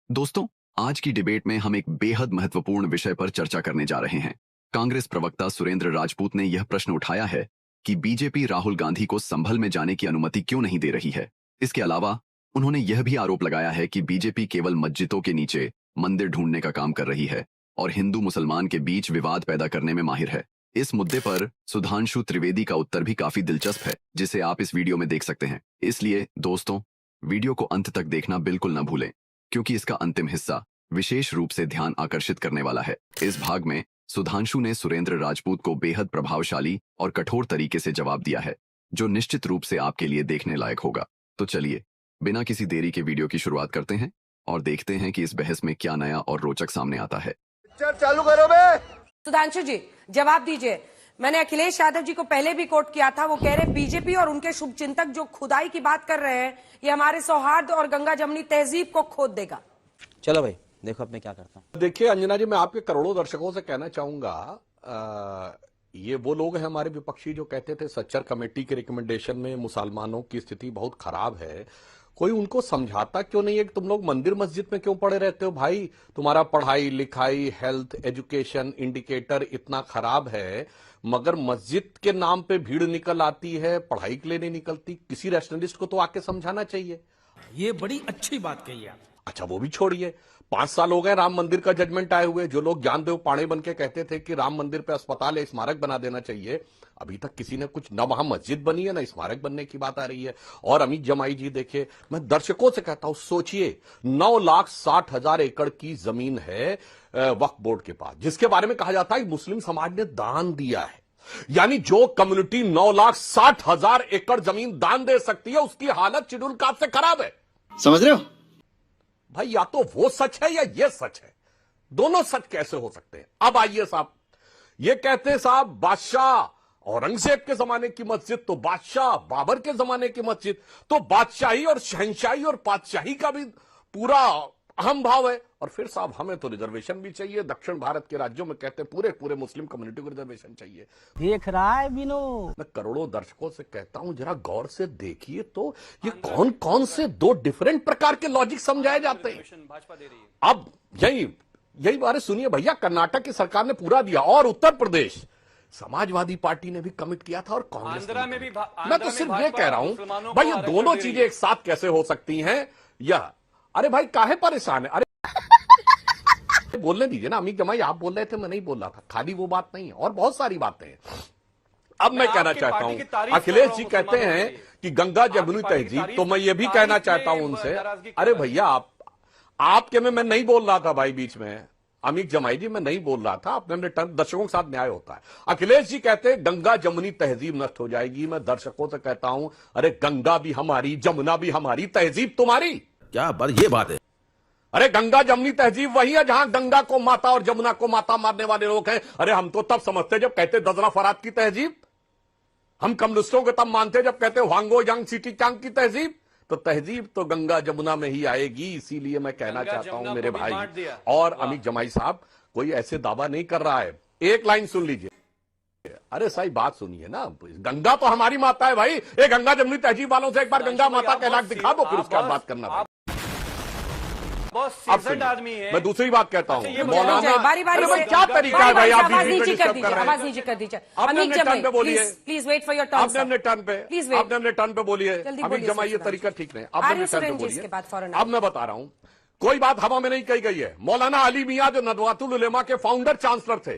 दोस्तों, आज की डिबेट में हम एक बेहद महत्वपूर्ण विषय पर चर्चा करने जा रहे हैं। कांग्रेस प्रवक्ता सुरेंद्र राजपूत ने यह प्रश्न उठाया है कि बीजेपी राहुल गांधी को संभल में जाने की अनुमति क्यों नहीं दे रही है। इसके अलावा उन्होंने यह भी आरोप लगाया है कि बीजेपी केवल मस्जिदों के नीचे मंदिर ढूंढने का काम कर रही है और हिंदू मुसलमान के बीच विवाद पैदा करने में माहिर है। इस मुद्दे पर सुधांशु त्रिवेदी का उत्तर भी काफी दिलचस्प है, जिसे आप इस वीडियो में देख सकते हैं। इसलिए दोस्तों, वीडियो को अंत तक देखना बिल्कुल न भूलें, क्योंकि इसका अंतिम हिस्सा विशेष रूप से ध्यान आकर्षित करने वाला है। इस भाग में सुधांशु ने सुरेंद्र राजपूत को बेहद प्रभावशाली और कठोर तरीके से जवाब दिया है, जो निश्चित रूप से आपके लिए देखने लायक होगा। तो चलिए, बिना किसी देरी के वीडियो की शुरुआत करते हैं और देखते हैं कि इस बहस में क्या नया और रोचक सामने आता है। चालू करो बे। सुधांशु जी, जवाब दीजिए। मैंने अखिलेश यादव जी को पहले भी कोट किया था। वो कह रहे बीजेपी और उनके शुभचिंतक जो खुदाई की बात कर रहे हैं, ये हमारे सौहार्द और गंगा जमनी तहजीब को खोद देगा। चलो भाई, देखो अब मैं क्या करता हूँ। देखिए अंजना जी, मैं आपके करोड़ों दर्शकों से कहना चाहूंगा, ये वो लोग हैं हमारे विपक्षी जो कहते थे सच्चर कमेटी के रिकमेंडेशन में मुसलमानों की स्थिति बहुत खराब है। कोई उनको समझाता क्यों नहीं है कि तुम लोग मंदिर मस्जिद में क्यों पड़े रहते हो भाई? तुम्हारा पढ़ाई लिखाई, हेल्थ, एजुकेशन इंडिकेटर इतना खराब है, मगर मस्जिद के नाम पे भीड़ निकल आती है, पढ़ाई के लिए नहीं निकलती। किसी रैशनलिस्ट को तो आके समझाना चाहिए। ये बड़ी अच्छी बात कही आप। अच्छा, वो भी छोड़िए, 5 साल हो गए राम मंदिर का जजमेंट आए हुए। जो लोग ज्ञानदेव पाणे बन के कहते थे कि राम मंदिर पे अस्पताल या स्मारक बना देना चाहिए, अभी तक किसी ने कुछ, न वहां मस्जिद बनी है, न स्मारक बनने की बात आ रही है। और अमित जमाई जी, देखिए, मैं दर्शकों से कहता हूं, सोचिए, 9,60,000 एकड़ की जमीन है वक्फ बोर्ड के पास, जिसके बारे में कहा जाता है कि मुस्लिम समाज ने दान दिया है। यानी जो कम्युनिटी 9,60,000 एकड़ जमीन दान दे सकती है, उसकी हालत शेड्यूल कास्ट से खराब है। समझ रहे हो भाई? या तो वो सच है या ये सच है। दोनों सच कैसे हो सकते हैं? अब आइए साहब, ये कहते हैं साहब बादशाह औरंगजेब के जमाने की मस्जिद तो बादशाह बाबर के जमाने की मस्जिद, तो बादशाही और शहंशाही और पातशाही का भी पूरा अहम भाव है। और फिर साहब हमें तो रिजर्वेशन भी चाहिए। दक्षिण भारत के राज्यों में कहते हैं पूरे पूरे मुस्लिम कम्युनिटी को रिजर्वेशन चाहिए। देख रहा है विनो? मैं करोड़ों दर्शकों से कहता हूं, जरा गौर से देखिए तो ये कौन कौन से दो डिफरेंट प्रकार के लॉजिक समझाए जाते हैं। अब यही बारे सुनिए भैया, कर्नाटक की सरकार ने पूरा दिया और उत्तर प्रदेश समाजवादी पार्टी ने भी कमिट किया था और कांग्रेस ने भी। मैं तो सिर्फ ये कह रहा हूं भाई, ये दोनों चीजें एक साथ कैसे हो सकती हैं? या अरे भाई काहे परेशान है? अरे बोलने दीजिए ना। अमित जमाई आप बोल रहे थे, मैं नहीं बोल रहा था। खाली वो बात नहीं है, और बहुत सारी बातें हैं। अब मैं कहना चाहता हूं, अखिलेश जी कहते हैं कि गंगा जमुनी तहजीब, तो मैं ये भी कहना चाहता हूं उनसे, अरे भैया आपके में मैं नहीं बोल रहा था भाई बीच में। अमित जमाई जी, मैं नहीं बोल रहा था। अपने दर्शकों के साथ न्याय होता है। अखिलेश जी कहते हैं गंगा जमुनी तहजीब नष्ट हो जाएगी। मैं दर्शकों से कहता हूं, अरे गंगा भी हमारी, जमुना भी हमारी, तहजीब तुम्हारी। क्या बात, ये बात है? अरे गंगा जमुनी तहजीब वही है जहां गंगा को माता और जमुना को माता मारने वाले लोग हैं। अरे हम तो तब समझते जब कहते दजरा फरात की तहजीब। हम कम्युनिस्टों को तब मानते जब कहते वांगो यांग सिटी चांग की तहजीब। तो तहजीब तो गंगा जमुना में ही आएगी। इसीलिए मैं कहना चाहता हूं मेरे भाई और अमित जमाई साहब, कोई ऐसे दावा नहीं कर रहा है। एक लाइन सुन लीजिए। अरे सही बात सुनिए ना, गंगा तो हमारी माता है भाई। ये गंगा जमुनी तहजीब वालों से एक बार गंगा माता कहला दिखा दो, फिर उसके बाद बात करना। आदमी है। मैं दूसरी बात कहता हूँ, मौलाना बारी-बारी से क्या तरीका है भाई? आप आवाज नीचे कर दीजिए, आवाज नीचे कर दीजिए। अमित जमाई please wait for your turn. आपने अपने टर्न पे बोलिए। अमित जमाई, ये तरीका ठीक नहीं। आपने अपने टर्न पे बोलिए। अब मैं बता रहा हूँ, कोई बात हवा में नहीं कही गई है। मौलाना अली मियां जो नदवातुल उलेमा के फाउंडर चांसलर थे,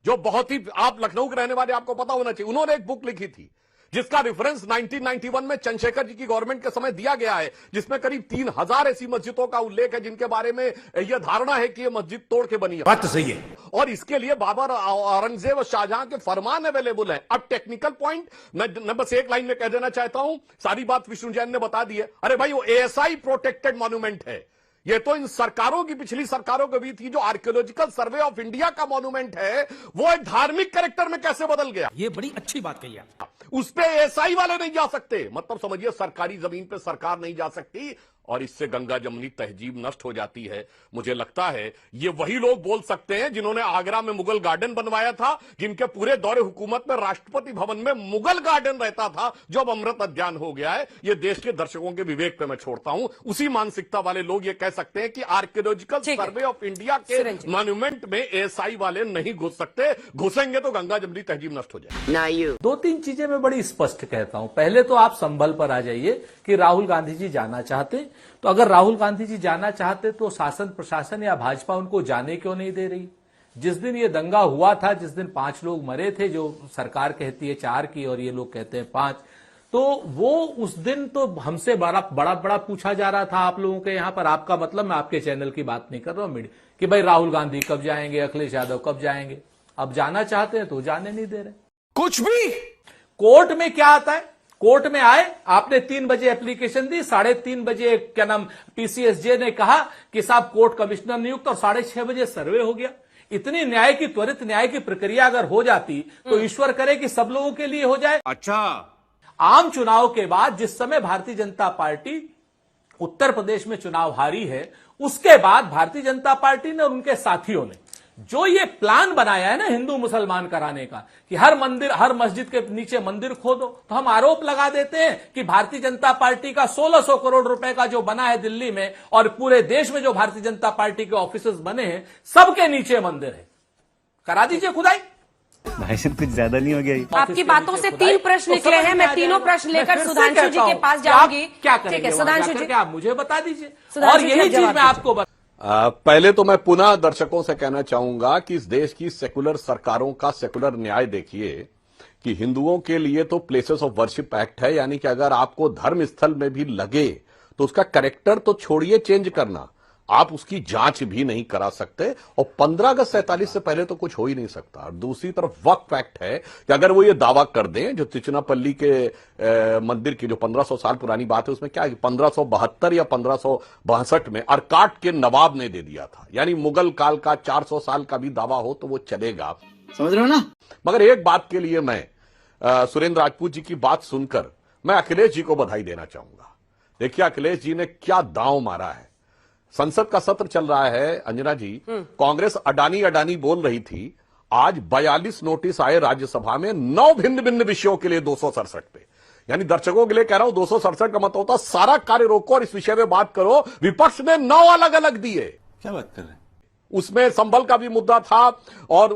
जो बहुत ही, आप लखनऊ के रहने वाले, आपको पता होना चाहिए, उन्होंने एक बुक लिखी थी जिसका रेफरेंस 1991 में चंद्रशेखर जी की गवर्नमेंट के समय दिया गया है, जिसमें करीब 3,000 ऐसी मस्जिदों का उल्लेख है जिनके बारे में यह धारणा है कि यह मस्जिद तोड़ के बनी है। बात तो सही है। और इसके लिए बाबर, औरंगजेब और शाहजहां के फरमान अवेलेबल है। अब टेक्निकल पॉइंट मैं बस एक लाइन में कह देना चाहता हूं, सारी बात विष्णु जैन ने बता दी है। अरे भाई, वो एएसआई प्रोटेक्टेड मॉन्यूमेंट है। ये तो इन सरकारों की, पिछली सरकारों के भी थी। जो आर्कियोलॉजिकल सर्वे ऑफ इंडिया का मॉन्यूमेंट है, वो एक धार्मिक कैरेक्टर में कैसे बदल गया? ये बड़ी अच्छी बात कही आप। उस पे एएसआई वाले नहीं जा सकते। मतलब समझिए, सरकारी जमीन पे सरकार नहीं जा सकती और इससे गंगा जमुनी तहजीब नष्ट हो जाती है। मुझे लगता है ये वही लोग बोल सकते हैं जिन्होंने आगरा में मुगल गार्डन बनवाया था, जिनके पूरे दौरे हुकूमत में राष्ट्रपति भवन में मुगल गार्डन रहता था, जो अब अमृत उद्यान हो गया है। ये देश के दर्शकों के विवेक पे मैं छोड़ता हूं। उसी मानसिकता वाले लोग ये कह सकते हैं कि आर्कियोलॉजिकल सर्वे ऑफ इंडिया के मॉन्यूमेंट में एएसआई वाले नहीं घुस सकते, घुसेंगे तो गंगा जमुनी तहजीब नष्ट हो जाएगी। दो तीन चीजें मैं बड़ी स्पष्ट कहता हूं। पहले तो आप संभल पर आ जाइए कि राहुल गांधी जी जाना चाहते, तो अगर राहुल गांधी जी जाना चाहते तो शासन प्रशासन या भाजपा उनको जाने क्यों नहीं दे रही। जिस दिन ये दंगा हुआ था, जिस दिन 5 लोग मरे थे, जो सरकार कहती है 4 की और ये लोग कहते हैं 5, तो वो उस दिन तो हमसे बड़ा पूछा जा रहा था आप लोगों के यहां पर। आपका मतलब, मैं आपके चैनल की बात नहीं कर रहा हूं, मीडिया, कि भाई राहुल गांधी कब जाएंगे, अखिलेश यादव कब जाएंगे। अब जाना चाहते हैं तो जाने नहीं दे रहे। कुछ भी कोर्ट में क्या आता है, कोर्ट में आए, आपने 3 बजे एप्लीकेशन दी, 3:30 बजे क्या नाम पीसीएसजे ने कहा कि साहब कोर्ट कमिश्नर नियुक्त, और 6:30 बजे सर्वे हो गया। इतनी न्याय की, त्वरित न्याय की प्रक्रिया अगर हो जाती तो ईश्वर करे कि सब लोगों के लिए हो जाए। अच्छा, आम चुनाव के बाद जिस समय भारतीय जनता पार्टी उत्तर प्रदेश में चुनाव हारी है, उसके बाद भारतीय जनता पार्टी ने और उनके साथियों ने जो ये प्लान बनाया है ना हिंदू मुसलमान कराने का, कि हर मंदिर, हर मस्जिद के नीचे मंदिर खोदो, तो हम आरोप लगा देते हैं कि भारतीय जनता पार्टी का 1600 करोड़ रुपए का जो बना है दिल्ली में, और पूरे देश में जो भारतीय जनता पार्टी के ऑफिसेस बने हैं, सबके नीचे मंदिर है। करा दीजिए खुदाई। भाई साहब कुछ ज्यादा नहीं हो गया? आपकी बातों से 3 प्रश्न निकले हैं। मैं तीनों प्रश्न लेकर सुधांशु जी के पास जाऊंगी। क्या ठीक है करेंगे सुधांशु जी, आप मुझे बता दीजिए, सुधांशु और जी, यही आप चीज जवाब मैं आपको बता। पहले तो मैं पुनः दर्शकों से कहना चाहूंगा कि इस देश की सेकुलर सरकारों का सेकुलर न्याय देखिए कि हिंदुओं के लिए तो प्लेसेस ऑफ वर्शिप एक्ट है, यानी कि अगर आपको धर्म स्थल में भी लगे तो उसका कैरेक्टर तो छोड़िए चेंज करना, आप उसकी जांच भी नहीं करा सकते, और 15 अगस्त 47 से पहले तो कुछ हो ही नहीं सकता। और दूसरी तरफ वक्फ एक्ट है कि अगर वो ये दावा कर दें, जो तिरुचिरापल्ली के मंदिर की जो 1500 साल पुरानी बात है, उसमें क्या है कि 1572 या 1562 में अर्काट के नवाब ने दे दिया था, यानी मुगल काल का 400 साल का भी दावा हो तो वो चलेगा, समझ रहे हो ना। मगर एक बात के लिए मैं सुरेंद्र राजपूत जी की बात सुनकर मैं अखिलेश जी को बधाई देना चाहूंगा। देखिए अखिलेश जी ने क्या दांव मारा है। संसद का सत्र चल रहा है अंजना जी, कांग्रेस अडानी अडानी बोल रही थी, आज 42 नोटिस आए राज्यसभा में 9 भिन्न भिन्न विषयों के लिए 267 पे। यानी दर्शकों के लिए कह रहा हूं 267 का मतलब होता सारा कार्य रोको और इस विषय में बात करो। विपक्ष ने 9 अलग अलग दिए। क्या बात कर रहे हैं? उसमें संभल का भी मुद्दा था, और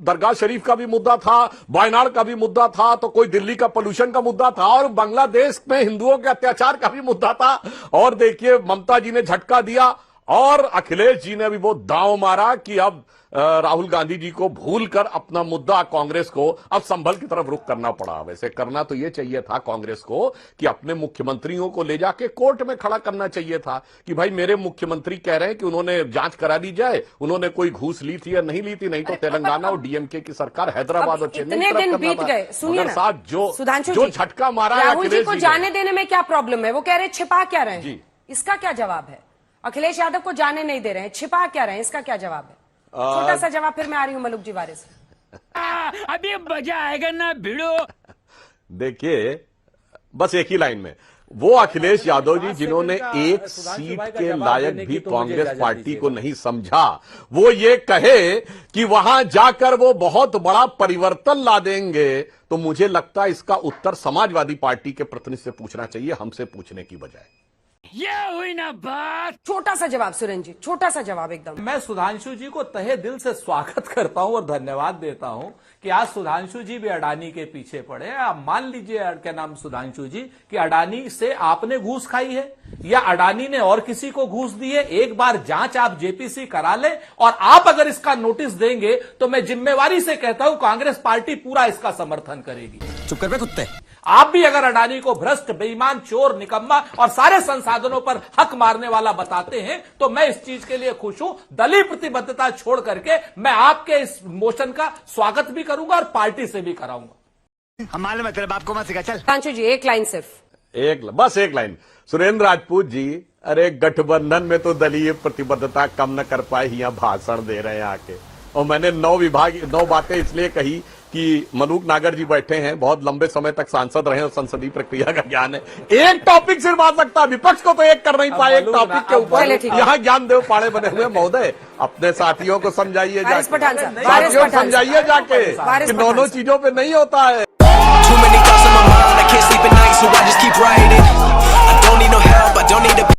दरगाह शरीफ का भी मुद्दा था, वायनाड का भी मुद्दा था, तो कोई दिल्ली का पोल्यूशन का मुद्दा था, और बांग्लादेश में हिंदुओं के अत्याचार का भी मुद्दा था। और देखिए ममता जी ने झटका दिया, और अखिलेश जी ने भी वो दांव मारा कि अब राहुल गांधी जी को भूलकर अपना मुद्दा कांग्रेस को अब संभल की तरफ रुख करना पड़ा। वैसे करना तो ये चाहिए था कांग्रेस को कि अपने मुख्यमंत्रियों को ले जाके कोर्ट में खड़ा करना चाहिए था कि भाई मेरे मुख्यमंत्री कह रहे हैं कि उन्होंने जांच करा दी जाए, उन्होंने कोई घूस ली थी या नहीं ली थी, नहीं तो तेलंगाना और डीएमके की सरकार हैदराबाद और चेन्नई इतने दिन बीत गए, सुनिए ना साहब, सुधांशु जो जी, झटका मारा है राहुल जी अखिलेश को जी जाने देने में क्या प्रॉब्लम है? वो कह रहे हैं छिपा क्या रहे हैं, जी। इसका क्या जवाब है? अखिलेश यादव को जाने नहीं दे रहे हैं, छिपा क्या रहे हैं, इसका क्या जवाब है? छोटा सा जवाब, फिर मैं आ रही हूं मलुक जी वारे से। अभी मजा आएगा ना भिड़ो। देखिए बस एक ही लाइन में, वो अखिलेश यादव जी जिन्होंने एक सीट के लायक भी कांग्रेस पार्टी को नहीं समझा, वो ये कहे कि वहां जाकर वो बहुत बड़ा परिवर्तन ला देंगे, तो मुझे लगता है इसका उत्तर समाजवादी पार्टी के प्रतिनिधि से पूछना चाहिए, हमसे पूछने की बजाय। ये हुई ना बात। छोटा सा जवाब सुरेंद्र जी, छोटा सा जवाब एकदम। मैं सुधांशु जी को तहे दिल से स्वागत करता हूं और धन्यवाद देता हूं कि आज सुधांशु जी भी अडानी के पीछे पड़े। आप मान लीजिए क्या नाम सुधांशु जी कि अडानी से आपने घूस खाई है या अडानी ने और किसी को घूस दी है, एक बार जांच आप जेपीसी करा ले, और आप अगर इसका नोटिस देंगे तो मैं जिम्मेवारी से कहता हूं कांग्रेस पार्टी पूरा इसका समर्थन करेगी। चुप कर बे कुत्ते। आप भी अगर अडानी को भ्रष्ट, बेईमान, चोर, निकम्मा और सारे संसाधनों पर हक मारने वाला बताते हैं तो मैं इस चीज के लिए खुश हूं। दलीय प्रतिबद्धता छोड़ करके मैं आपके इस मोशन का स्वागत भी करूंगा और पार्टी से भी कराऊंगा। हम मालूम है तेरे बाप को मत सिखा, चल। सुधांशु जी एक लाइन सिर्फ, बस एक लाइन। सुरेंद्र राजपूत जी, अरे गठबंधन में तो दलीय प्रतिबद्धता कम न कर पाए, यहाँ भाषण दे रहे हैं आके। और मैंने 9 बातें इसलिए कही कि मलूक नागर जी बैठे हैं, बहुत लंबे समय तक सांसद रहे और संसदीय प्रक्रिया का ज्ञान है। एक टॉपिक सिर्फ आ सकता है, विपक्ष को तो एक कर नहीं पाए एक टॉपिक के ऊपर। यहाँ ज्ञानदेव पाड़े बने हुए महोदय, अपने साथियों को समझाइए वारिस जाके, पठान साहब, साथियों को पठान समझाइए जाके वारिस कि पठान दोनों साहब। चीजों पे नहीं होता है। Too many thoughts in my mind, I can't sleep at night, so I just keep writing. I don't need no help, I don't need a